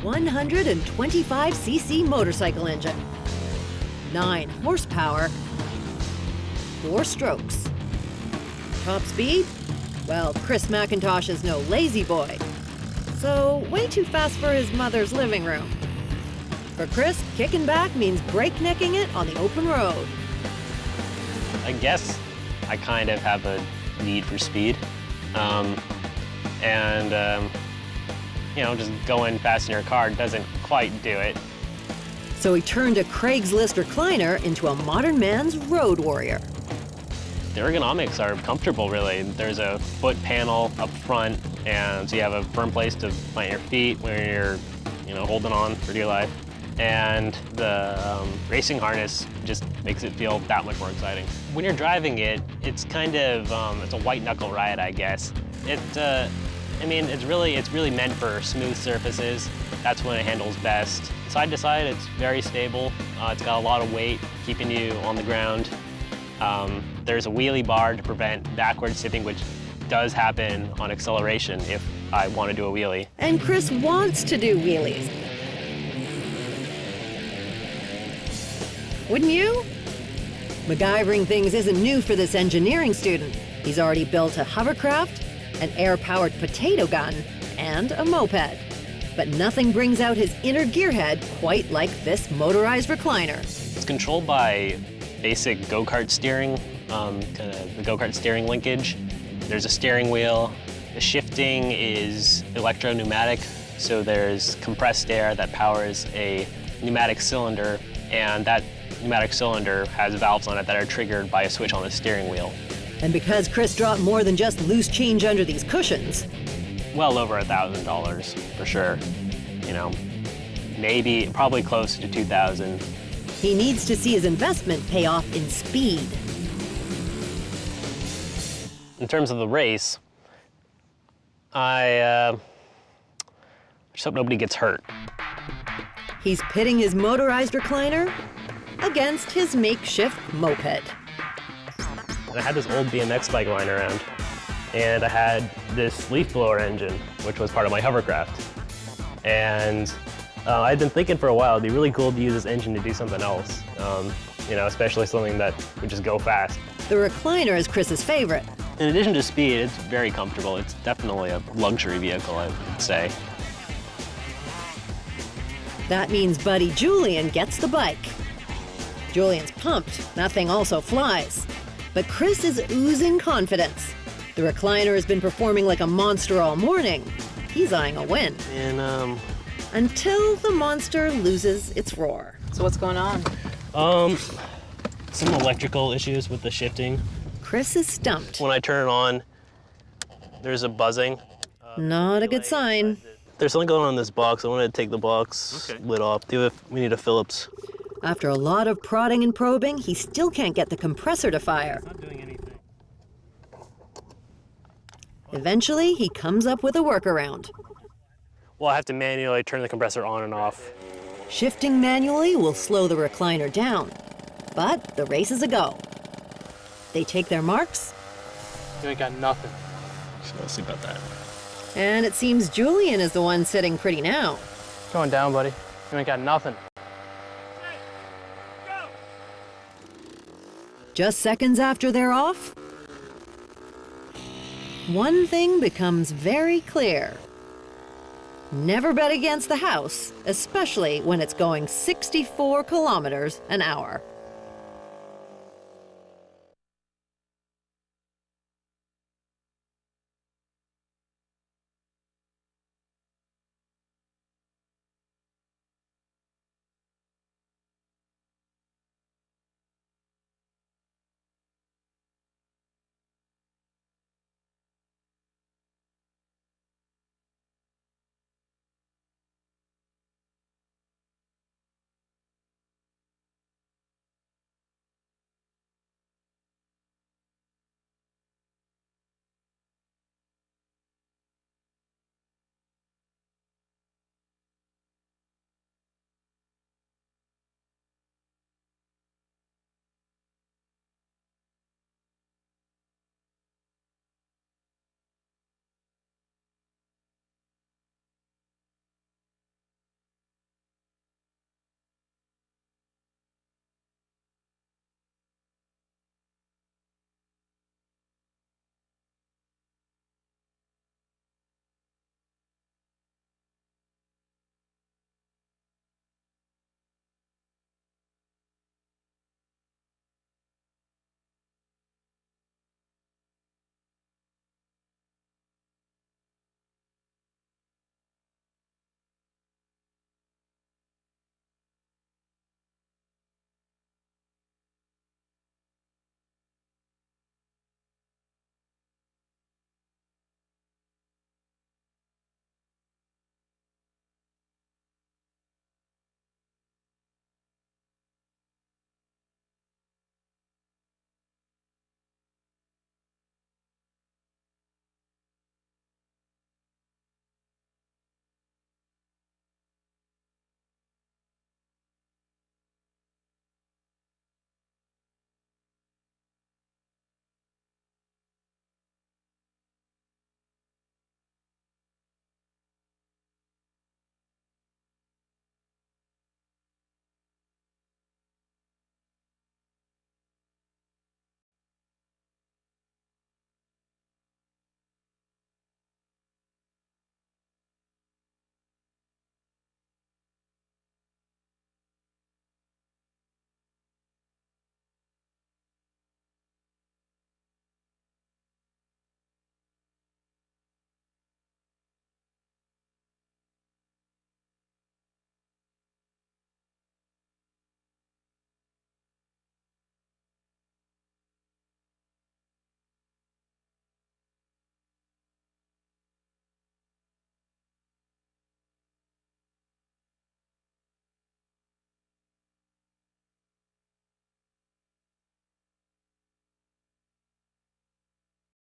125cc motorcycle engine, 9 horsepower, 4 strokes. Top speed? Well, Chris McIntosh is no lazy boy. So, way too fast for his mother's living room. For Chris, kicking back means breaknecking it on the open road. I guess I kind of have a need for speed. You know, just going fast in your car doesn't quite do it. So he turned a Craigslist recliner into a modern man's road warrior. The ergonomics are comfortable, really. There's a foot panel up front, and so you have a firm place to plant your feet when you're, holding on for dear life. And the racing harness just makes it feel that much more exciting. When you're driving it, it's kind of, it's a white knuckle ride, I guess. It's really meant for smooth surfaces. That's when it handles best. Side to side, it's very stable. It's got a lot of weight, keeping you on the ground. There's a wheelie bar to prevent backward tipping, which does happen on acceleration if I want to do a wheelie. And Chris wants to do wheelies. Wouldn't you? MacGyvering things isn't new for this engineering student. He's already built a hovercraft, an air-powered potato gun, and a moped. But nothing brings out his inner gearhead quite like this motorized recliner. It's controlled by basic go-kart steering, kind of the go-kart steering linkage. There's a steering wheel. The shifting is electro-pneumatic, so there's compressed air that powers a pneumatic cylinder, and that pneumatic cylinder has valves on it that are triggered by a switch on the steering wheel. And because Chris dropped more than just loose change under these cushions. Well over $1,000 for sure. Probably close to 2,000. He needs to see his investment pay off in speed. In terms of the race, I just hope nobody gets hurt. He's pitting his motorized recliner against his makeshift moped. And I had this old BMX bike lying around, and I had this leaf blower engine, which was part of my hovercraft. And I'd been thinking for a while, it'd be really cool to use this engine to do something else, especially something that would just go fast. The recliner is Chris's favorite. In addition to speed, it's very comfortable. It's definitely a luxury vehicle, I would say. That means buddy Julian gets the bike. Julian's pumped. That thing also flies. But Chris is oozing confidence. The recliner has been performing like a monster all morning. He's eyeing a win. And, Until the monster loses its roar. So what's going on? Some electrical issues with the shifting. Chris is stumped. When I turn it on, there's a buzzing. Not a good sign. There's something going on in this box. I wanted to take the box lid off. We need a Phillips. After a lot of prodding and probing, he still can't get the compressor to fire. It's not doing anything. Eventually, he comes up with a workaround. Well, I have to manually turn the compressor on and off. Shifting manually will slow the recliner down. But the race is a go. They take their marks. You ain't got nothing. We'll see about that. And it seems Julian is the one sitting pretty now. Going down, buddy. You ain't got nothing. Just seconds after they're off, one thing becomes very clear. Never bet against the house, especially when it's going 64 kilometers an hour.